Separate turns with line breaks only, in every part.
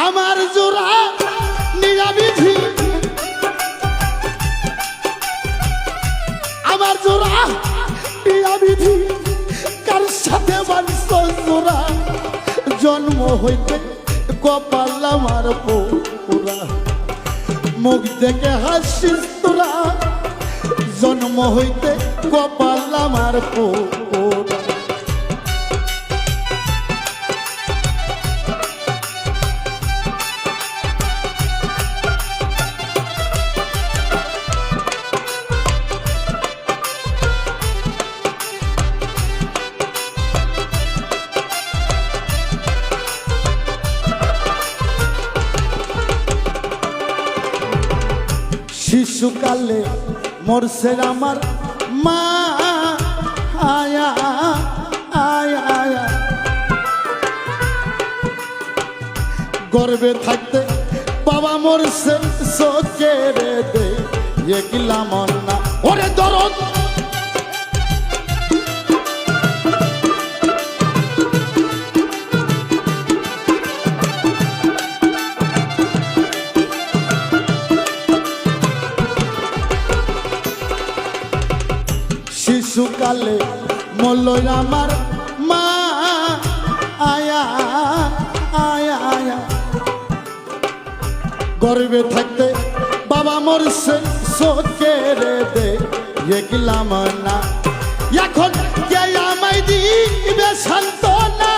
আমার জোড়া নিরাবিধি, আমার জোড়া নিরাবিধি, কার সাথে বাঁধছ জোড়া, জন্ম হইতে কপাল আমার পোড়া, মুখ দেখে হাসিস তোরা, জন্ম হইতে কপাল আমার পোড়া। শিশুকালে মরছে আমার মা, আয়া আয়া আয়া, গর্বে থাকতে বাবা মরছে চোখের দে, এগিলাম না ওরে দরদ, শিশুকালে মরল আমার মা, আয়া আয়া আয়া, গর্বে থাকতে বাবা মরছে চোখের দে, এগিলাম না, এখন কে আমায় দিবে সান্ত্বনা,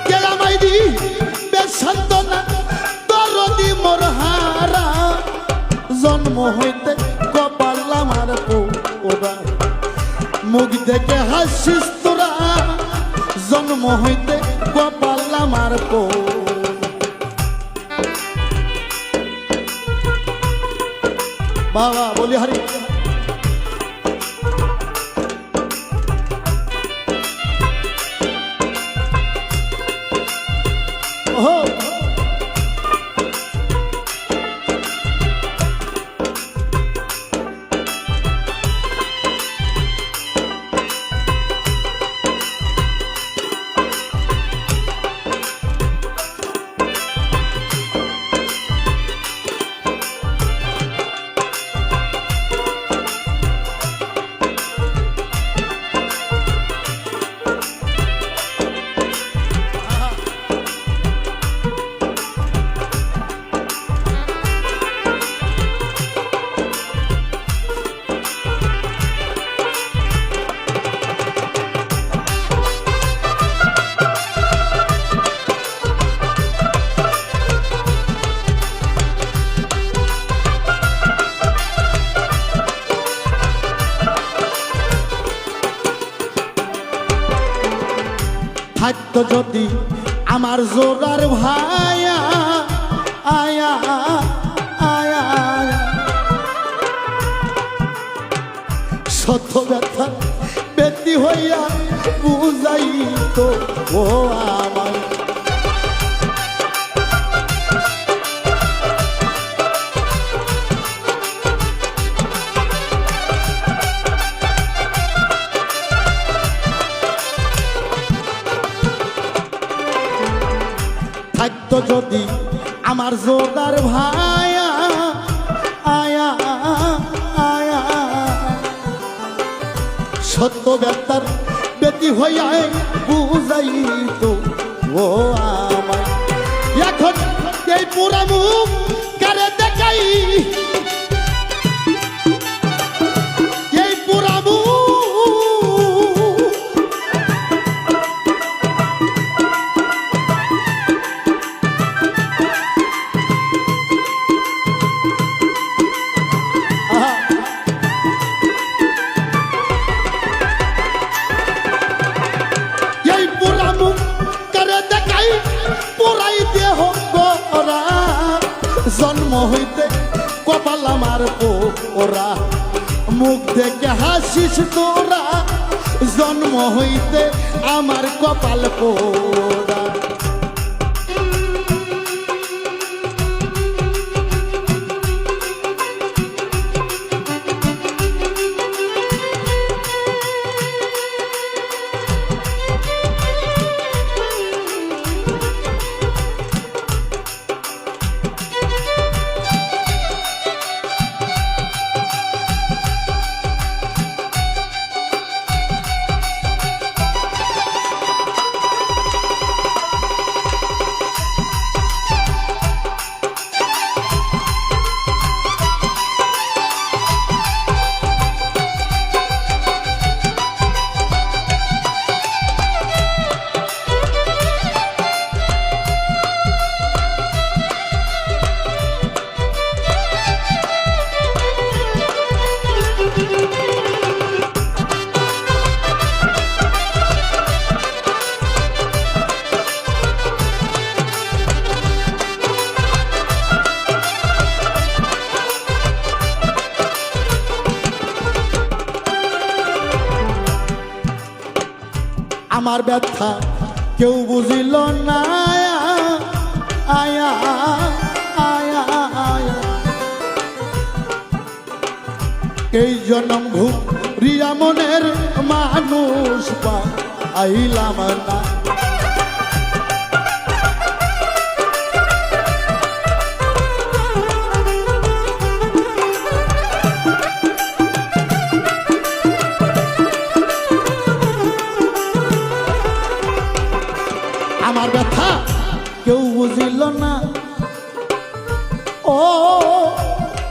কে আমায় দিবে সান্ত্বনা, দরদি মোর হারা, জন্ম হইতে কপাল আমার পোড়া, মুখ দেখে হাসিস তোরা, জন্ম হইতে কপাল আমার পোড়া। বাবা বলি হারি ও থাকতো যদি আমার জোড়ার ভায়া, আয়া আয়া আয়া, শত ব্যথা ব্যতি হইয়া বুঝাই তো ও আমার, থাকতো যদি আমার জোরদার ভায়া, আয়া আয়া, সত্য ব্যথার ব্যতি হইয়া বুঝাই তো ও আমার, এখন এই পুরা মুখ কারে দেখাই, এই পুরা মুখ জন্ম হইতে কপাল আমার পোড়া, মুখ দেখে হাসিস তোরা, জন্ম হইতে আমার কপাল পোড়া। আমার ব্যথা কেউ বুঝিল না আয়া আয়া আয়া এই জনম ঘুরিয়া মনের মানুষ আইলাম না আমার ব্যথা কেউ বুঝিল না ও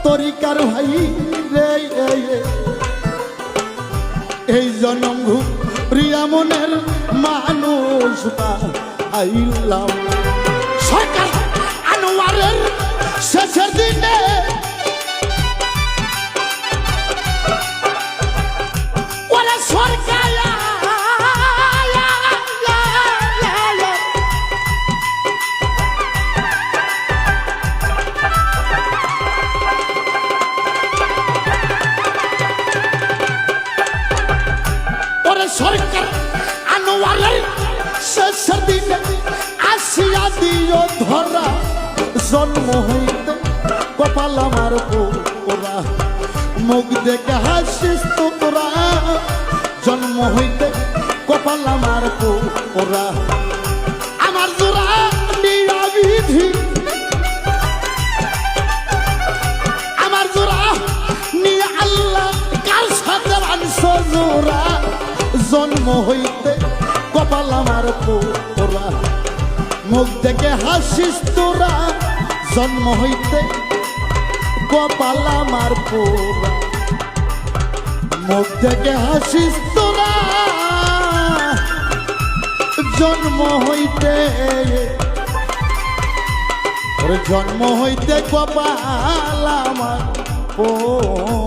তরিকার ভাই রে এই জনম ঘুরিয়া মনের মানুষ আইলাম সরকার আনোয়ারের শেষের দিনে ওরা সরকার সরকার আনোয়ারের শেষের দিনে আসিয়া দিও ধরা জন্ম হইতে কপাল আমার পোড়া মুখ দেখে হাসিস তোরা জন্ম হইতে কপাল আমার পোড়া আমার জোড়া নিয়া বিধি আমার জোড়া নিয়ে আল্লাহ কার সাথে মানস জোড়া জন্ম হইতে কপাল আমার পোড়া মুখ দেখে হাসিস তোরা জন্ম হইতে কপাল আমার পোড়া মুখ দেখে হাসিস তোরা জন্ম হইতে কপাল আমার পোড়া